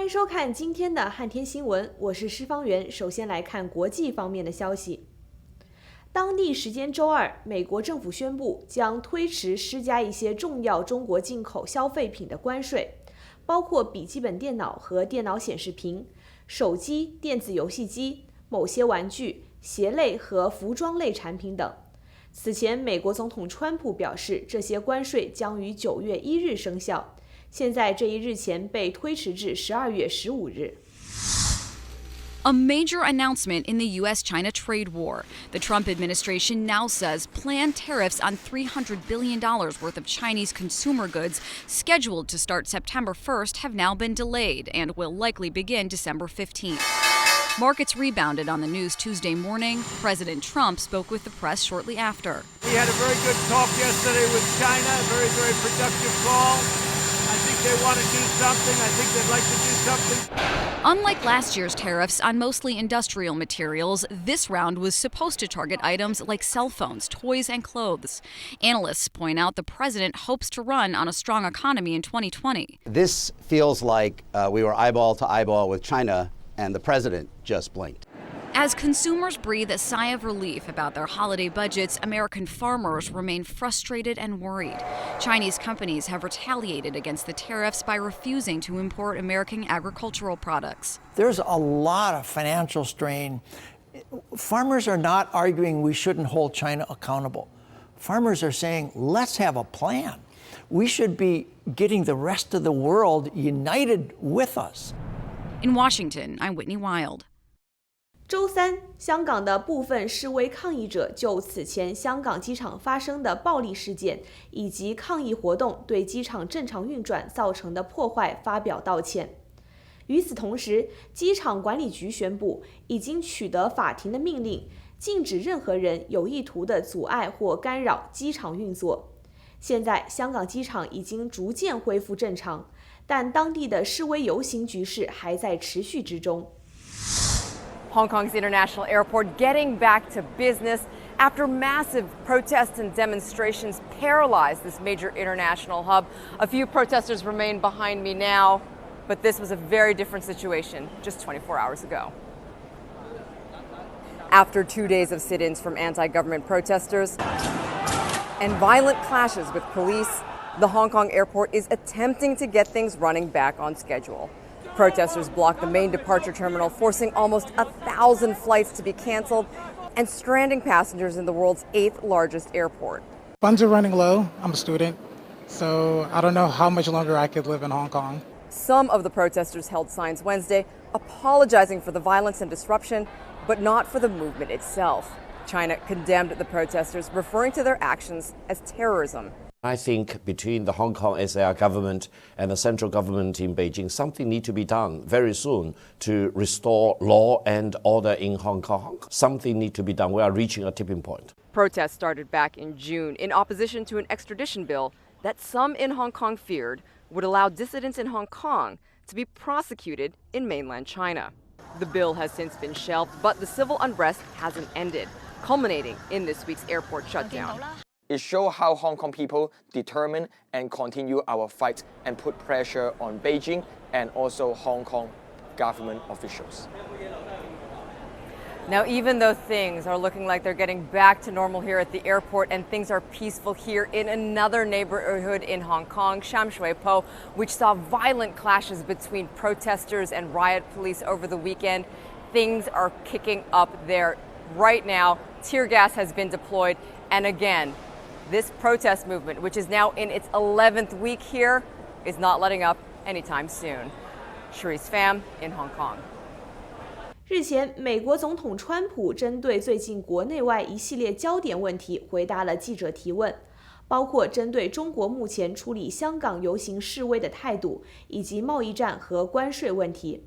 迎收看今天的汉天新闻，我是施方圆。首先来看国际方面的消息。当地时间周二，美国政府宣布将推迟施加一些重要中国进口消费品的关税，包括笔记本电脑和电脑显示屏、手机、电子游戏机、某些玩具、鞋类和服装类产品等。此前，美国总统川普表示，这些关税将于9月1日生效。现在这一日前被推迟至12月15日。A major announcement in the U.S.-China trade war. The Trump administration now says planned tariffs on $300 billion worth of Chinese consumer goods scheduled to start September 1st have now been delayed and will likely begin December 15th. Markets rebounded on the news Tuesday morning. President Trump spoke with the press shortly after. We had a very good talk yesterday with China, a very, very productive call. I think they want to do something. I think they'd like to do something. Unlike last year's tariffs on mostly industrial materials, this round was supposed to target items like cell phones, toys, and clothes. Analysts point out the president hopes to run on a strong economy in 2020. This feels like we were eyeball to eyeball with China, and the president just blinked. As consumers breathe a sigh of relief about their holiday budgets, American farmers remain frustrated and worried. Chinese companies have retaliated against the tariffs by refusing to import American agricultural products. There's a lot of financial strain. Farmers are not arguing we shouldn't hold China accountable. Farmers are saying, let's have a plan. We should be getting the rest of the world united with us. In Washington, I'm Whitney Wild. 周三，香港的部分示威抗议者就此前香港机场发生的暴力事件以及抗议活动对机场正常运转造成的破坏发表道歉。与此同时，机场管理局宣布已经取得法庭的命令，禁止任何人有意图地阻碍或干扰机场运作。现在，香港机场已经逐渐恢复正常，但当地的示威游行局势还在持续之中。Hong Kong's international airport getting back to business after massive protests and demonstrations paralyzed this major international hub. A few protesters remain behind me now, but this was a very different situation just 24 hours ago. After 2 days of sit-ins from anti-government protesters and violent clashes with police, the Hong Kong airport is attempting to get things running back on schedule. Protesters blocked the main departure terminal, forcing almost 1,000 flights to be canceled and stranding passengers in the world's 8th largest airport. Funds are running low. I'm a student, so I don't know how much longer I could live in Hong Kong. Some of the protesters held signs Wednesday apologizing for the violence and disruption, but not for the movement itself. China condemned the protesters, referring to their actions as terrorism. I think between the Hong Kong SAR government and the central government in Beijing, something needs to be done very soon to restore law and order in Hong Kong. Something needs to be done. We are reaching a tipping point. Protests started back in June in opposition to an extradition bill that some in Hong Kong feared would allow dissidents in Hong Kong to be prosecuted in mainland China. The bill has since been shelved, but the civil unrest hasn't ended, culminating in this week's airport shutdown. It shows how Hong Kong people determine and continue our fight and put pressure on Beijing and also Hong Kong government officials. Now, even though things are looking like they're getting back to normal here at the airport and things are peaceful here in another neighborhood in Hong Kong, Sham Shui Po, which saw violent clashes between protesters and riot police over the weekend, things are kicking up there right now. Tear gas has been deployed, and again, this protest movement, which is now in its 11th week here, is not letting up anytime soon. Cherise Pham in Hong Kong. 日前，美国总统川普针对最近国内外一系列焦点问题回答了记者提问，包括针对中国目前处理香港游行示威的态度，以及贸易战和关税问题。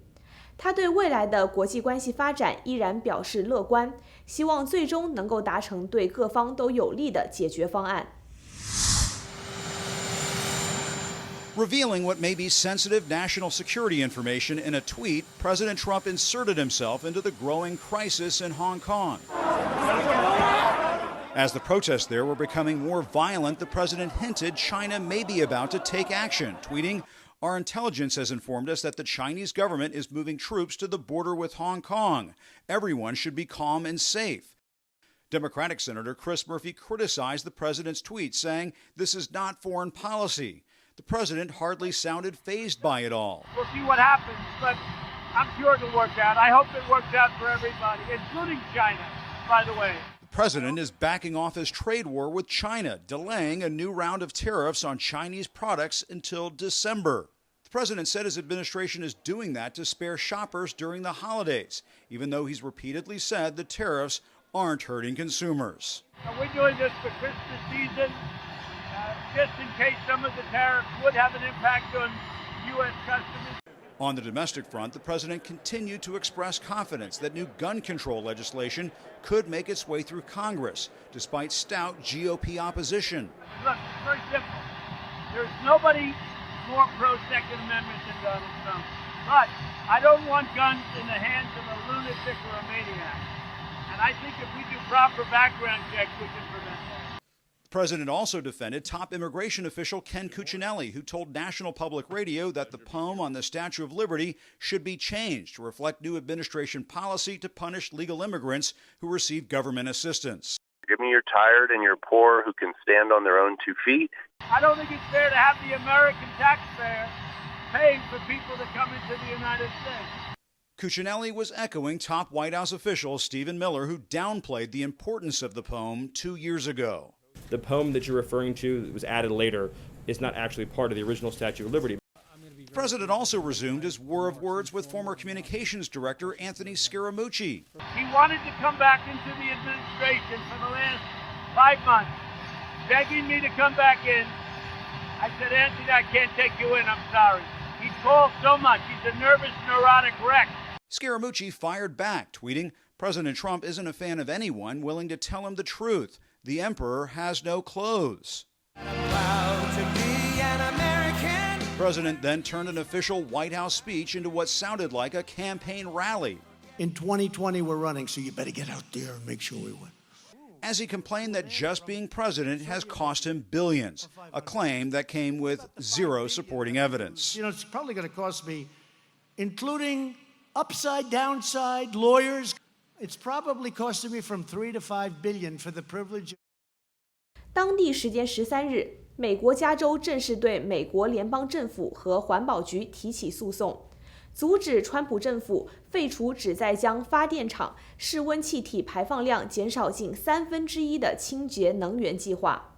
他对未来的国际关系发展依然表示乐观，希望最终能够达成对各方都有利的解决方案。Revealing what may be sensitive national security information in a tweet, President Trump inserted himself into the growing crisis in Hong Kong. As the protests there were becoming more violent, the president hinted China may be about to take action, tweeting, Our intelligence has informed us that the Chinese government is moving troops to the border with Hong Kong. Everyone should be calm and safe. Democratic Senator Chris Murphy criticized the president's tweet, saying this is not foreign policy. The president hardly sounded fazed by it all. We'll see what happens, but I'm sure it'll work out. I hope it works out for everybody, including China, by the way. The president is backing off his trade war with China, delaying a new round of tariffs on Chinese products until December. The president said his administration is doing that to spare shoppers during the holidays, even though he's repeatedly said the tariffs aren't hurting consumers. We're doing this for Christmas season, just in case some of the tariffs would have an impact on U.S. customers. On the domestic front, the president continued to express confidence that new gun control legislation could make its way through Congress, despite stout GOP opposition. Look, it's very simple. There's nobody more pro-Second Amendment than Donald Trump. But I don't want guns in the hands of a lunatic or a maniac. And I think if we do proper background checks, we can prevent that. The president also defended top immigration official Ken Cuccinelli, who told National Public Radio that the poem on the Statue of Liberty should be changed to reflect new administration policy to punish legal immigrants who receive government assistance. Give me your tired and your poor who can stand on their own 2 feet. I don't think it's fair to have the American taxpayer paying for people to come into the United States. Cuccinelli was echoing top White House official Stephen Miller, who downplayed the importance of the poem 2 years ago. The poem that you're referring to that was added later is not actually part of the original Statue of Liberty. The president also resumed his war of words with former communications director Anthony Scaramucci. He wanted to come back into the administration for the last 5 months, begging me to come back in. I said, Anthony, I can't take you in, I'm sorry. He calls so much. He's a nervous, neurotic wreck. Scaramucci fired back, tweeting, President Trump isn't a fan of anyone willing to tell him the truth. The emperor has no clothes. The president then turned an official White House speech into what sounded like a campaign rally. In 2020, we're running, so you better get out there and make sure we win. As he complained that just being president has cost him billions, a claim that came with zero supporting evidence. You know, it's probably going to cost me, including upside, downside, lawyers, it's probably costing me from $3 to $5 billion for the privilege. 当地时间13日，美国加州正式对美国联邦政府和环保局提起诉讼，阻止川普政府废除旨在将发电厂室温气体排放量减少近1/3的清洁能源计划。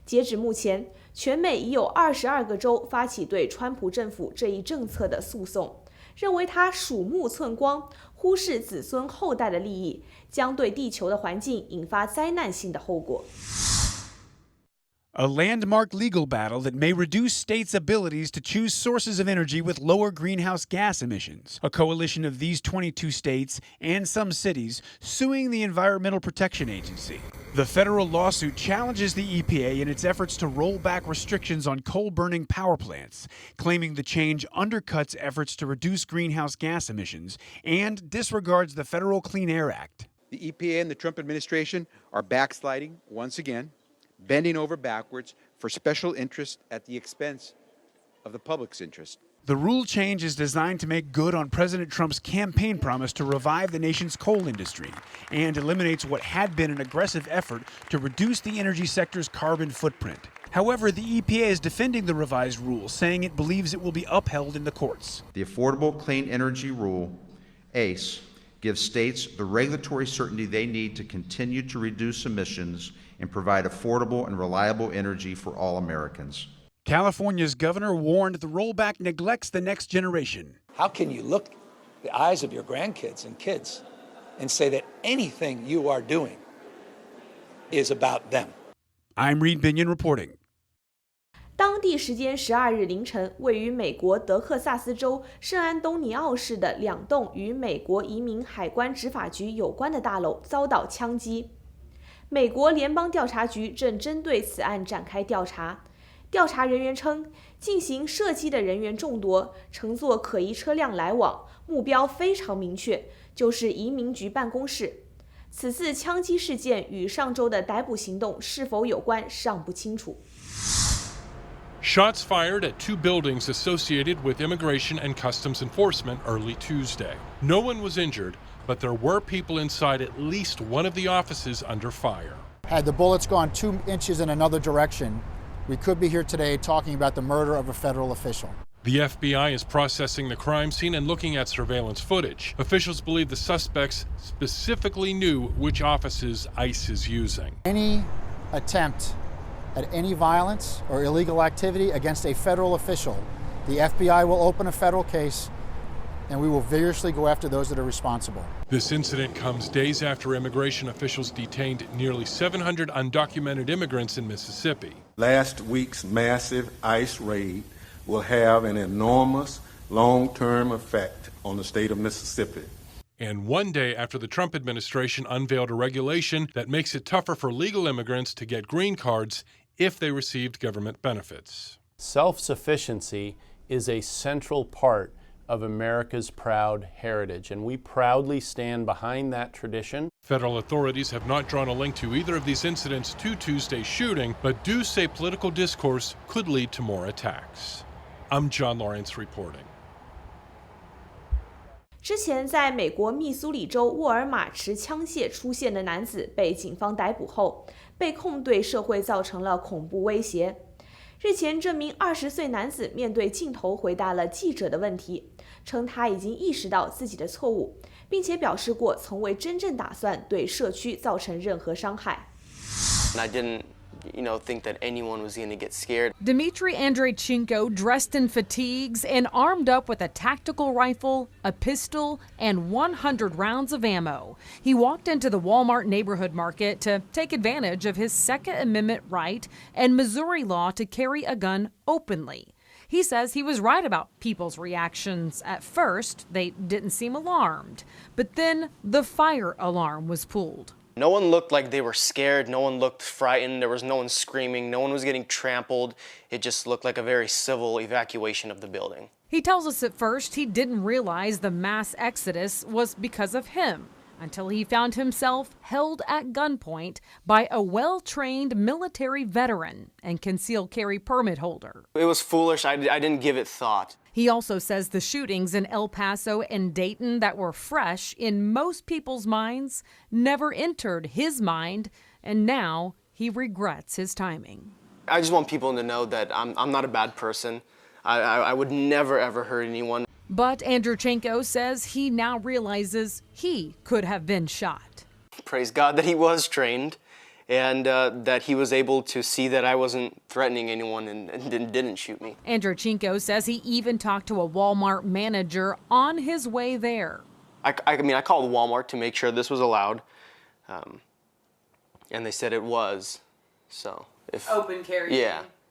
截止目前，全美已有22个州发起对川普政府这一政策的诉讼，认为他鼠目寸光，忽视子孙后代的利益，将对地球的环境引发灾难性的后果。A landmark legal battle that may reduce states' abilities to choose sources of energy with lower greenhouse gas emissions. A coalition of these 22 states and some cities suing the Environmental Protection Agency. The federal lawsuit challenges the EPA in its efforts to roll back restrictions on coal-burning power plants, claiming the change undercuts efforts to reduce greenhouse gas emissions and disregards the Federal Clean Air Act. The EPA and the Trump administration are backsliding once again, bending over backwards for special interest at the expense of the public's interest. The rule change is designed to make good on President Trump's campaign promise to revive the nation's coal industry and eliminates what had been an aggressive effort to reduce the energy sector's carbon footprint. However, the EPA is defending the revised rule, saying it believes it will be upheld in the courts. The Affordable Clean Energy Rule, ACE, gives states the regulatory certainty they need to continue to reduce emissions and provide affordable and reliable energy for all Americans. California's governor warned the rollback neglects the next generation. How can you look the eyes of your grandkids and kids and say that anything you are doing is about them? I'm Reed Binion reporting. 当地时间12日凌晨，位于美国德克萨斯州圣安东尼奥市的2栋与美国移民海关执法局有关的大楼遭到枪击。美国联邦调查局正针对此案展开调查。调查人员称，进行射击的人员众多，乘坐可疑车辆来往，目标非常明确，就是移民局办公室。此次枪击事件与上周的逮捕行动是否有关尚不清楚。Shots fired at 2 buildings associated with Immigration and Customs Enforcement early Tuesday. No one was injured, but there were people inside at least one of the offices under fire. Had the bullets gone 2 inches in another direction, we could be here today talking about the murder of a federal official. The FBI is processing the crime scene and looking at surveillance footage. Officials believe the suspects specifically knew which offices ICE is using. Any attempt at any violence or illegal activity against a federal official, the FBI will open a federal case and we will vigorously go after those that are responsible. This incident comes days after immigration officials detained nearly 700 undocumented immigrants in Mississippi. Last week's massive ICE raid will have an enormous long-term effect on the state of Mississippi. And one day after the Trump administration unveiled a regulation that makes it tougher for legal immigrants to get green cards if they received government benefits. Self-sufficiency is a central part of America's proud heritage, and we proudly stand behind that tradition. Federal authorities have not drawn a link to either of these incidents to Tuesday's shooting, but do say political discourse could lead to more attacks. I'm John Lawrence reporting. 之前在美国密苏里州沃尔玛持枪械出现的男子被警方逮捕后，被控对社会造成了恐怖威胁。日前，这名20岁男子面对镜头回答了记者的问题，称他已经意识到自己的错误，并且表示过从未真正打算对社区造成任何伤害。I didn't think that anyone was going to get scared. Dmitry Andreychenko, dressed in fatigues and armed up with a tactical rifle, a pistol, and 100 rounds of ammo. He walked into the Walmart neighborhood market to take advantage of his Second Amendment right and Missouri law to carry a gun openly. He says he was right about people's reactions. At first, they didn't seem alarmed, but then the fire alarm was pulled. No one looked like they were scared. No one looked frightened. There was no one screaming. No one was getting trampled. It just looked like a very civil evacuation of the building. He tells us at first he didn't realize the mass exodus was because of him until he found himself held at gunpoint by a well-trained military veteran and concealed carry permit holder. It was foolish. I didn't give it thought. He also says the shootings in El Paso and Dayton that were fresh in most people's minds never entered his mind, and now he regrets his timing. I just want people to know that I'm not a bad person. I would never, ever hurt anyone. But Andreychenko says he now realizes he could have been shot. Praise God that he was trained and that he was able to see that I wasn't threatening anyone and didn't shoot me. Andreychenko says he even talked to a Walmart manager on his way there. I called Walmart to make sure this was allowed, and they said it was. So if open carry.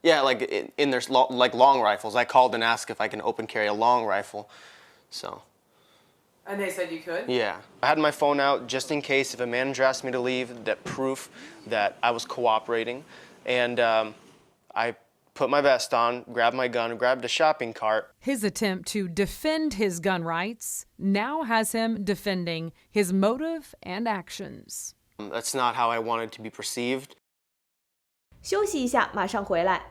Yeah, like in their long rifles. I called and asked if I can open carry a long rifle. So. And they said you could? Yeah. I had my phone out just in case if a manager asked me to leave, that proof that I was cooperating. And I put my vest on, grabbed my gun, grabbed a shopping cart. His attempt to defend his gun rights now has him defending his motive and actions. That's not how I wanted to be perceived. 休息一下，马上回来。